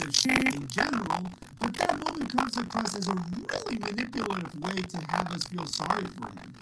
the show in general, but that moment comes across as a really manipulative way to have us feel sorry for him.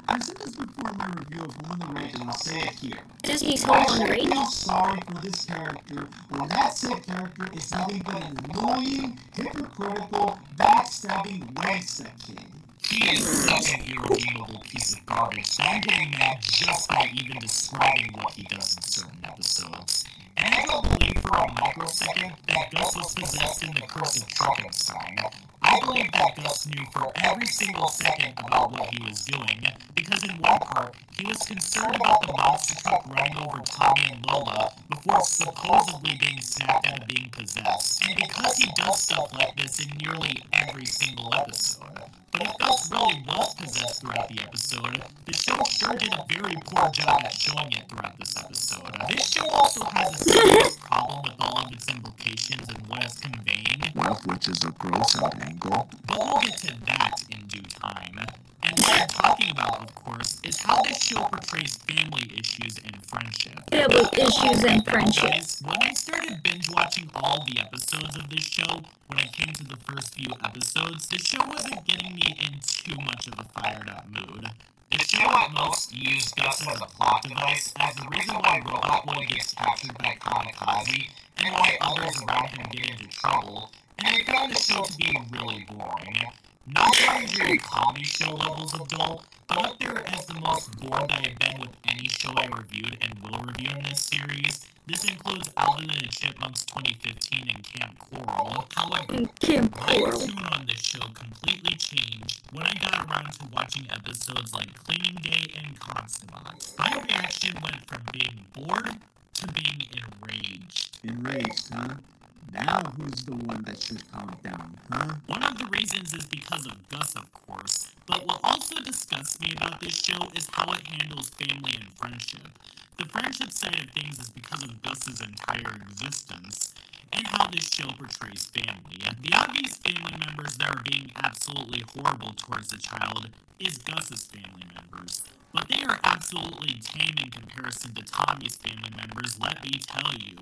I've said this before in my review of Home on the Range, and I'll say it here. Disney's Home on the Range? I feel sorry for this character when that said character is nothing but an annoying, hypocritical, backstabbing wanksack king. He is such an irredeemable piece of garbage that I'm getting mad just by even describing what he does in certain episodes. And I don't believe for a microsecond that Gus was possessed in the Curse of Frankenstein. I believe that Gus knew for every single second about what he was doing, because in one part, he was concerned about the monster truck running over Tommy and Lola before supposedly being snapped out of being possessed. And because he does stuff like this in nearly every single episode. But if Gus really was possessed throughout the episode, the show sure did a very poor job at showing it throughout this episode. This show also has a serious problem with all of its implications and what it's conveying. One of which is a gross-out angle. But we'll get to that in due time. And what I'm talking about, of course, is how this show portrays family issues and friendship. Family issues and friendship. When I started binge-watching all the episodes of this show, when I came to the first few episodes, the show wasn't getting me in too much of a fired-up mood. The show at most used Gus as a plot device as the reason why Robot Boy gets captured by Kamikaze, and why others around him get into trouble, and I found the show to be really boring. Not very comedy show levels of dull, but up there as the most bored I have been with any show I reviewed and will review in this series. This includes Alvin and the Chipmunks 2015 and Camp Coral. However, my tune on this show completely changed when I got around to watching episodes like Cleaning Day and Constable. My reaction went from being bored to being enraged. Enraged, huh? Now who's the one that should calm down, huh? One of the reasons is because of Gus, of course, but what also disgusts me about this show is how it handles family and friendship. The friendship side of things is because of Gus's entire existence, and how this show portrays family. The obvious family members that are being absolutely horrible towards the child is Gus's family members. But they are absolutely tame in comparison to Tommy's family members, let me tell you.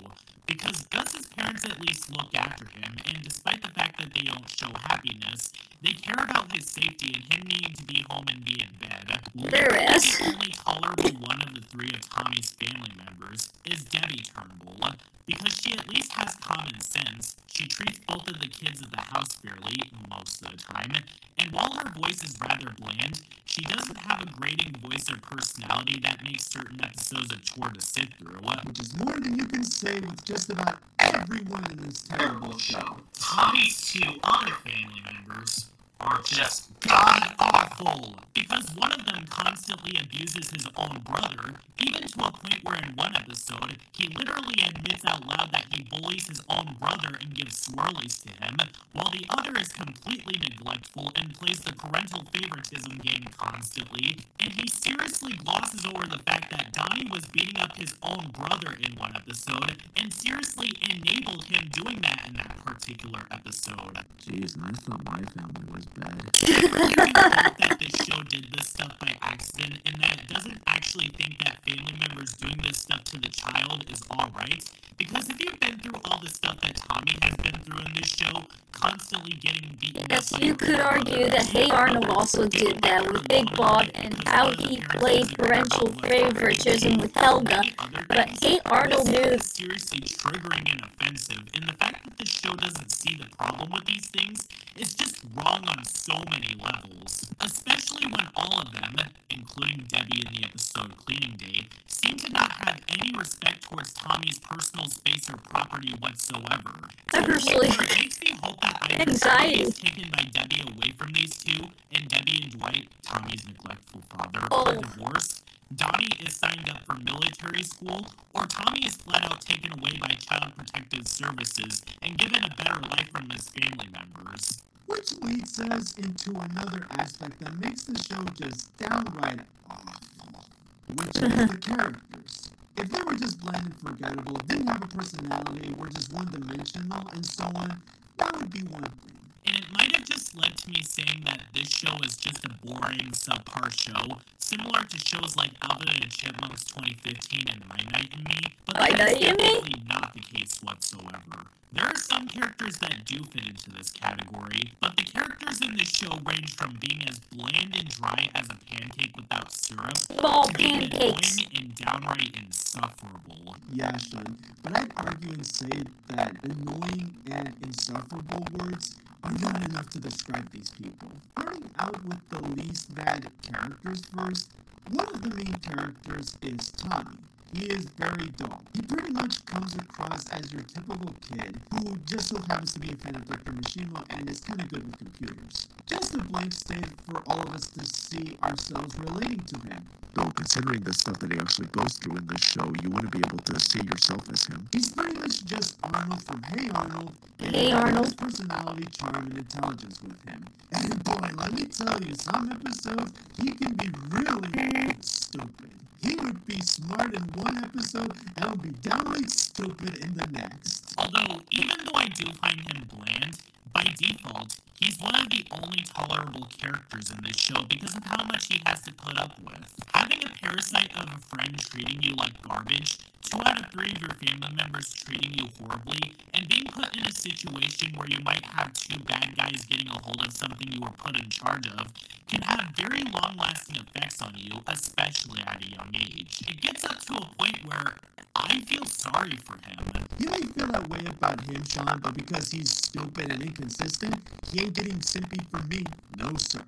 Because Gus's parents at least look after him, and despite the fact that they don't show happiness, they care about his safety and him needing to be home and be in bed. There is. The only tolerable one of the three of Tommy's family members is Debbie Turnbull. Because she at least has common sense, she treats both of the kids at the house fairly, most of the time, and while her voice is rather bland, she doesn't have a grating voice or personality that makes certain episodes a chore to sit through. Which is more than you can say with just about everyone in this terrible show. Tommy's two other family members are just god-awful, because one of them constantly abuses his own brother, even to a point where in one episode, he literally admits out loud that he bullies his own brother and gives swirlies to him, while the other is completely neglectful and plays the parental favoritism game constantly, and he seriously glosses over the fact that Donnie was beating up his own brother in one episode, and seriously enabled him doing that in that particular episode. Jeez, and I thought my family was bad. I really do hope that this show did this stuff by accident, and that it doesn't actually think that family members doing this stuff to the child is alright. Because if you've been through all the stuff that Tommy has been through in this show, constantly getting beaten Yes, up, you could argue that Hey Arnold also did that with Big Bob and how he played parental favoritism with Helga, but Hey Arnold knew. Seriously triggering and offensive, and the fact that this show doesn't see the problem with these things is just wrong on so many levels. Especially when all of them, including Debbie in the episode Cleaning Day, seem to not have any respect towards Tommy's personal space or property whatsoever. Seriously. It makes me hope that either Anxiety. is taken by Debbie away from these two, and Debbie and Dwight, Tommy's neglectful father, Oh. are divorced. Donnie is signed up for military school, or Tommy is flat out taken away by Child Protective Services and given a better life from his family members. Which leads us into another aspect that makes the show just downright awful, which is the characters. If they were just bland and forgettable, didn't have a personality, were just one-dimensional, and so on, that would be one thing. And it might have just led to me saying that this show is just a boring, subpar show, similar to shows like Alvin and the Chipmunks 2015 and My Night and Me, but My that is Night and Me? definitely not the case whatsoever. There are some characters that do fit into this category, but the characters in this show range from being as bland and dry as a pancake without syrup Small to being pancakes. annoying and downright insufferable. Yeah, Sean, but I'd argue and say that annoying and insufferable words are not enough to describe these people. Starting out with the least bad characters first, one of the main characters is Tommy. He is very dull. He pretty much comes across as your typical kid who just so happens to be a fan of Dr. Machimo and is kind of good with computers. Just a blank slate for all of us to see ourselves relating to him. Though, considering the stuff that he actually goes through in this show, you wouldn't be able to see yourself as him. He's pretty much just Arnold from Hey Arnold. And Hey, he has Arnold. personality, charm, and intelligence with him. And boy, let me tell you, some episodes, he can be really stupid. He would be smart in one episode and would be downright stupid in the next. Although, even though I do find him bland, by default, he's one of the only tolerable characters in this show because of how much he has to put up with. Having a parasite of a friend treating you like garbage, 2 out of 3 of your family members treating you horribly, and being put in a situation where you might have 2 bad guys getting a hold of something you were put in charge of, can have very long-lasting effects on you, especially at a young age. It gets up to a point where I feel sorry for him. You may feel that way about him, Sean, but because he's stupid and inconsistent, he ain't getting sympathy from me. No, sir.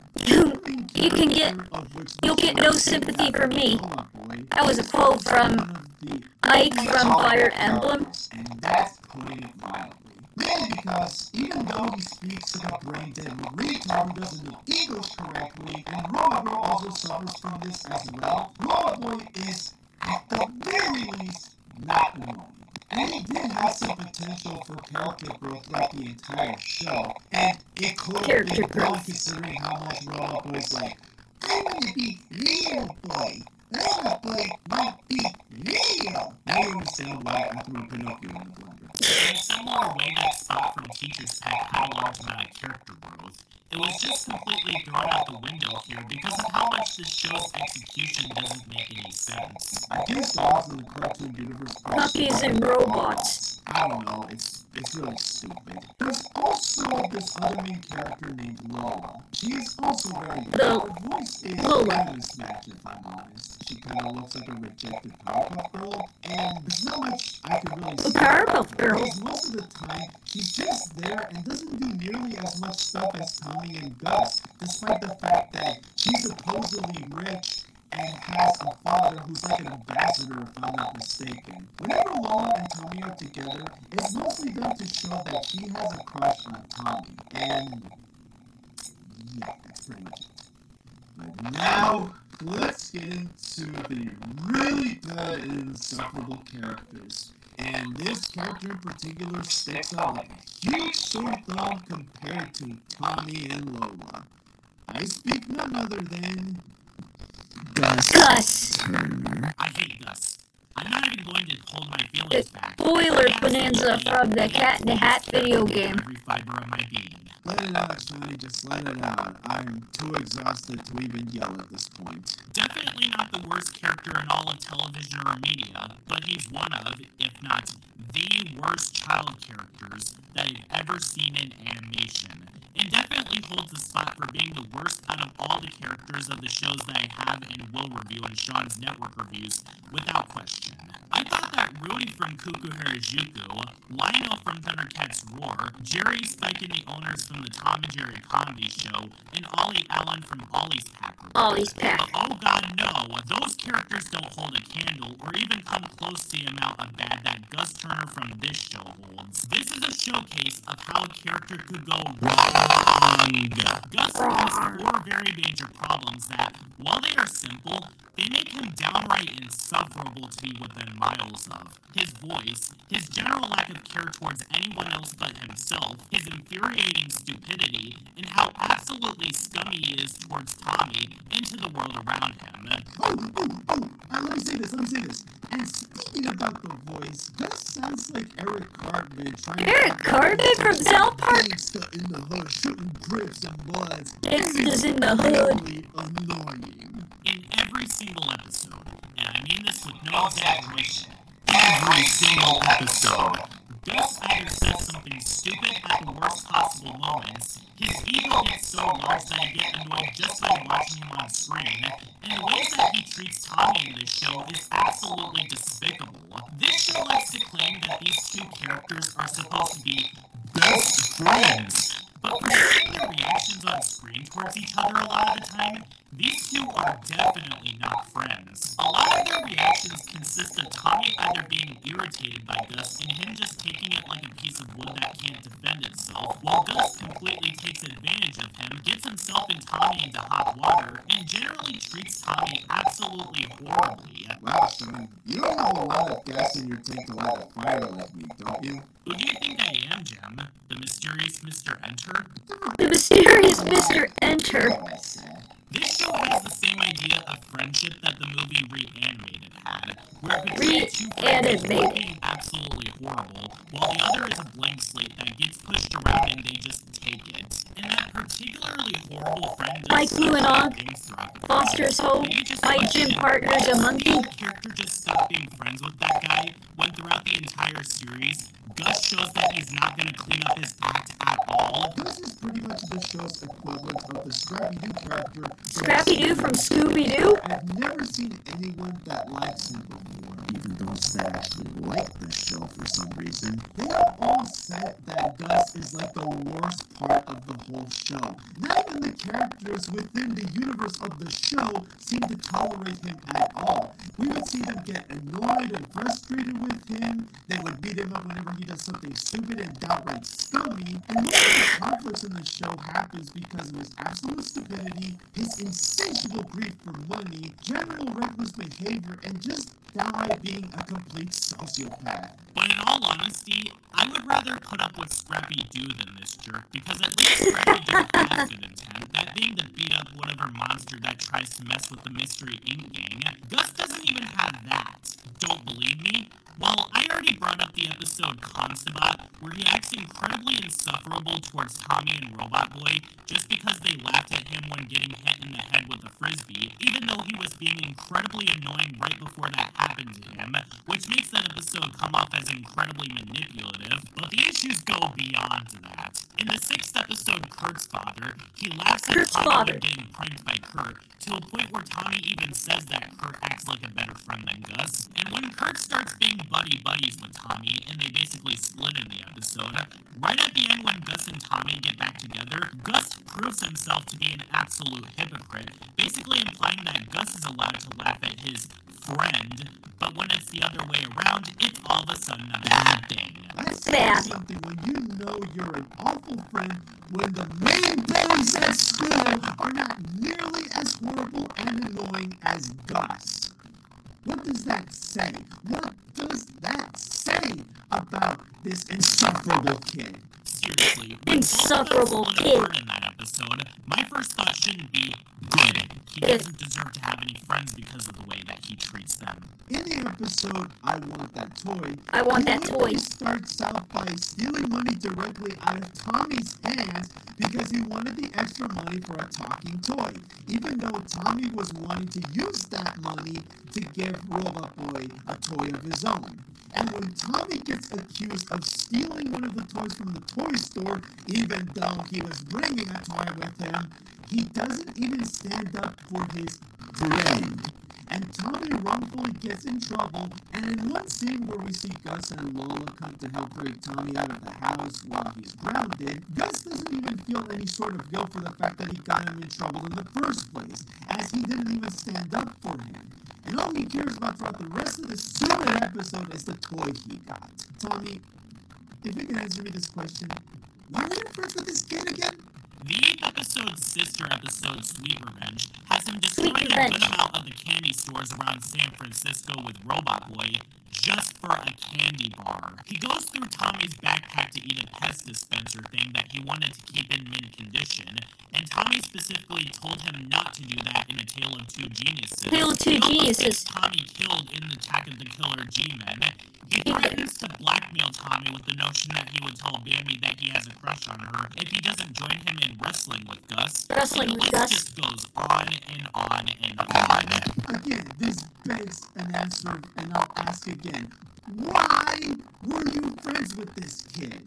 You'll get no sympathy from me. That was a quote from Ike from Fire Emblem. And that's putting it mildly. Mainly because even though he speaks like a brain-dead retard who doesn't know English correctly, and Robot Girl also suffers from this as well, Robot Boy is, at the very least, not annoying. And he did have some potential for character growth throughout the entire show, and it could have been done considering how much Robot Boy's like, I want to be real boy. Robot Boy might be real. Now you understand why I threw Pinocchio in the blender. In a similar way that Spot from Teacher's Pet had a large amount of character growth, it was just completely thrown out the window here because of how much this show's execution doesn't make any sense. I guess dogs in the cartoon universe are Puppies and robots. I don't know, it's really stupid. There's also this other main character named Lola. She is also very good. Her voice is Lola. kind of mismatched, if I'm honest. She kind of looks like a rejected Powerpuff Girl, and there's not much I could really say. Powerpuff Girl. Because most of the time, she's just there and doesn't do nearly as much stuff as Tommy and Gus, despite the fact that she's supposedly rich and has a father who's like an ambassador, if I'm not mistaken. Whenever Lola and Tommy are together, it's mostly done to show that she has a crush on Tommy. And yeah, that's pretty much it. But now, let's get into the really good and insufferable characters. And this character in particular sticks out like a huge sore thumb compared to Tommy and Lola. I speak none other than Gus. I hate Gus. I'm not even going to hold my feelings back. Spoiler bonanza from the Cat in the Hat video game. Every fiber of my being. Let it out, Johnny, just let it out. I'm too exhausted to even yell at this point. Definitely not the worst character in all of television or media, but he's one of, if not the worst child characters that I've ever seen in animation. And definitely holds a spot for being the worst out of all the characters of the shows that I have and will review in Sean's network reviews, without question. I thought that Rudy from Kuku Harajuku, Lionel from Thundercats Roar, Jerry, Spike, and the owners from the Tom and Jerry Comedy Show, and Ollie Allen from Ollie's Pack. Ollie's Pack. But oh god no, those characters don't hold a candle or even come close to the amount of bad that Gus Turner from this show holds. This is a showcase of how a character could go wrong. Gus has 4 very major problems that, while they are simple, they make him downright insufferable to be within miles of. His voice, his general lack of care towards anyone else but himself, his infuriating stupidity, and how absolutely scummy he is towards Tommy and to the world around him. Let me say this. And speaking about the voice, Gus sounds like Eric Cartman trying Eric Cartman from South Park? Gangsta in the hood, shooting grips and bloods. Gangsters in the hood. Really annoying. In every single episode, and I mean this with no exaggeration, every single episode, Gus either says something stupid at the worst possible moments, his ego gets so large that I get annoyed just by watching him on screen, and the ways that he treats Tommy in this show is absolutely despicable. This show likes to claim that these two characters are supposed to be best friends, but for seeing their reactions on screen towards each other a lot of the time, these two are definitely not friends. A lot of their reactions consist of Tommy either being irritated by Gus and him just taking it like a piece of wood that can't defend itself, while Gus completely takes advantage of him, gets himself and Tommy into hot water, and generally treats Tommy absolutely horribly. Wow, son, you don't have a lot of gas in your tank to light a fire like me, don't you? Who do you think I am, Jim? The mysterious Mr. Enter? The mysterious Mr. Enter. This show has the same idea of friendship that the movie Reanimated had, where between two friends is one being absolutely horrible, while the other is a blank slate that gets pushed around and they just take it. And that particularly horrible friend Mike does such bad Luanog, things throughout the Foster's Hope, my gym partner's a monkey. the character just stopped being friends with that guy, when throughout the entire series, Gus shows that he's not going to clean up his act at all. Gus is pretty much the show's equivalent of the Scrappy-Doo character. Scrappy-Doo from Scooby-Doo? I've never seen anyone that likes him before. Even those that actually like the show for some reason, they have all said that Gus is like the worst part of the whole show. Not even the characters within the universe of the show seem to tolerate him at all. We would see them get annoyed and frustrated with him. They would beat him up whenever he does something stupid and downright scummy. And most of the conflicts in the show happens because of his absolute stupidity, his insatiable greed for money, general reckless behavior, and just downright being a complete sociopath. But in all honesty, I would rather put up with Scrappy-Doo than this jerk, because at least Scrappy does have good intent, that being to beat up whatever monster that tries to mess with the Mystery Inc. gang. Gus doesn't even have that. Don't believe me? Well, I already brought up the episode Constobot, where he acts incredibly insufferable towards Tommy and Robot Boy just because they laughed at him when getting hit in the head with a frisbee, even though he was being incredibly annoying right before that happened to him, which makes that episode come off as incredibly manipulative, but the issues go beyond that. In the 6th episode, Kurt's Father, he laughs at Tommy when getting pranked by Kurt, to a point where Tommy even says that Kurt acts like a better friend than Gus, and when Kurt starts being buddies with Tommy, and they basically split in the episode, right at the end when Gus and Tommy get back together, Gus proves himself to be an absolute hypocrite, basically implying that Gus is allowed to laugh at his friend, but when it's the other way around, it's all of a sudden a bad thing. That's something when you know you're an awful friend when the main bullies at school are not nearly as horrible and annoying as Gus. What does that say? What does that say about this insufferable kid? Seriously, Insufferable kid. In that episode, my first thought shouldn't be, good, he doesn't deserve to have any friends because of the way that he treats them. In the episode, I Want That Toy, I Want That Toy. He starts out by stealing money directly out of Tommy's hands because he wanted the extra money for a talking toy, even though Tommy was wanting to use that money to give Robot Boy a toy of his own. And when Tommy gets accused of stealing one of the toys from the toy store, even though he was bringing a toy with him, he doesn't even stand up for his friend. And Tommy wrongfully gets in trouble, and in one scene where we see Gus and Lola come to help break Tommy out of the house while he's grounded, Gus doesn't even feel any sort of guilt for the fact that he got him in trouble in the first place, as he didn't even stand up for him. And all he cares about throughout the rest of this stupid episode is the toy he got. Tommy, if you can answer me this question, why were you friends with this kid again? The 8th episode's sister episode, Sweet Revenge, has him destroying a good amount of the candy stores around San Francisco with Robot Boy just for a candy bar. He goes through Tommy's backpack to eat a pest dispenser thing that he wanted to keep in mint condition, and Tommy specifically told him not to do that in A Tale of Two Geniuses. Tale of Two Geniuses. Tommy killed in the Attack of the Killer G-Men. He threatens to blackmail Tommy with the notion that he would tell Bambi that he has a crush on her if he doesn't join him in wrestling with Gus. Wrestling the with list Gus. just goes on and on and on. Again, this begs an answer, and I'll ask again. Why were you friends with this kid?